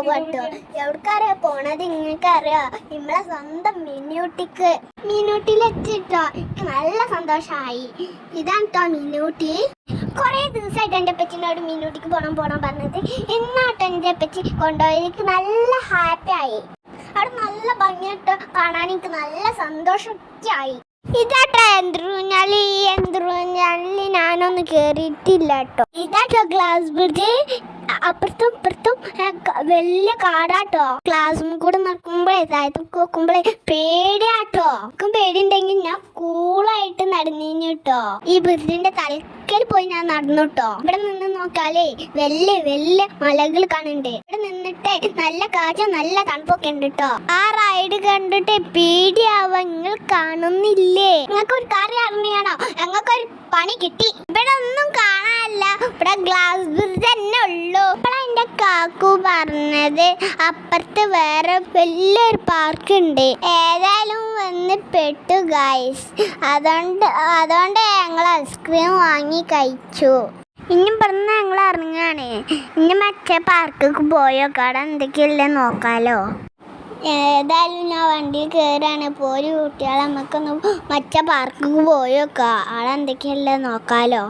പോവാട്ടോ. എവിടക്കറിയാ പോണത്? ഇങ്ങക്കറിയാ? നമ്മളെ സ്വന്തം മിനൂട്ടിലെത്തിട്ടോ. നല്ല സന്തോഷമായി. ഇതാണ് കേട്ടോ മിനൂട്ടി. കുറേ ദിവസമായിട്ട് എൻ്റെ അപ്പച്ചിനോട് മിനൂട്ടിക്ക് പോണം പറഞ്ഞത്. എന്നാട്ടോ എൻ്റെ അപ്പച്ചി കൊണ്ടുപോയി. എനിക്ക് നല്ല ഹാപ്പി ആയി. അവിടെ നല്ല ഭംഗിയായിട്ട് കാണാൻ എനിക്ക് നല്ല സന്തോഷമൊക്കെ ആയി. ഇതാട്ടോ യന്ത്രൂഞ്ഞാലി ഞാനൊന്നും കേറിയിട്ടില്ല കേട്ടോ. ഇതാട്ടോ ഗ്ലാസ് ബ്രിഡ്ജ്. അപ്പുറത്തും ഇപ്പുറത്തും വലിയ കാടാട്ടോ. ക്ലാസ്സും കൂടെ നടക്കുമ്പോഴേ താഴത്തേക്ക് നോക്കുമ്പോഴേ പേടിയാട്ടോ. പേടിയുണ്ടെങ്കിൽ ഞാൻ കൂളായിട്ട് നടന്നു കേട്ടോ. ഈ ബ്രിഡ്ജിന്റെ തലക്കൽ പോയി ഞാൻ നടന്നു കേട്ടോ. ഇവിടെ നിന്ന് നോക്കാലേ വലിയ മലകൾ കാണുന്നുണ്ട്. ഇവിടെ നിന്നിട്ട് നല്ല കാറ്റും നല്ല തണുപ്പൊക്കെ ഉണ്ട് കേട്ടോ. ആ റൈഡ് കണ്ടിട്ട് പേടിയാവ. നിങ്ങൾ കാണുന്നില്ലേ? നിങ്ങൾക്കൊരു കാര്യം അറിയണോ? ഞങ്ങൾക്കൊരു പണി കിട്ടി. ഇവിടെ ഒന്നും കാണാനല്ല, ഇവിടെ ഗ്ലാസ് ബ്രിഡ്ജ് തന്നെ ഉള്ളൂ. ഇപ്പോഴാണ് എൻ്റെ കാക്കു പറഞ്ഞത് അപ്പുറത്ത് വേറെ വലിയൊരു പാർക്ക് ഉണ്ട്. ഏതായാലും വന്ന് പെട്ടു ഗൈസ്. അതുകൊണ്ട് ഞങ്ങൾ ഐസ്ക്രീം വാങ്ങി കഴിച്ചു. ഇനി പറഞ്ഞ ഞങ്ങൾ ഇറങ്ങാണ്. ഇനി മറ്റേ പാർക്കിക്ക് പോയോ? കട എന്തൊക്കെയല്ലേ നോക്കാലോ. ഏതായാലും ഞാൻ വണ്ടിയിൽ കയറാണ്. പോര് കുട്ടികളെ നമുക്കൊന്ന് മറ്റേ പാർക്കിക്ക് പോയോക്കാം. അവിടെ എന്തൊക്കെയല്ലേ നോക്കാലോ.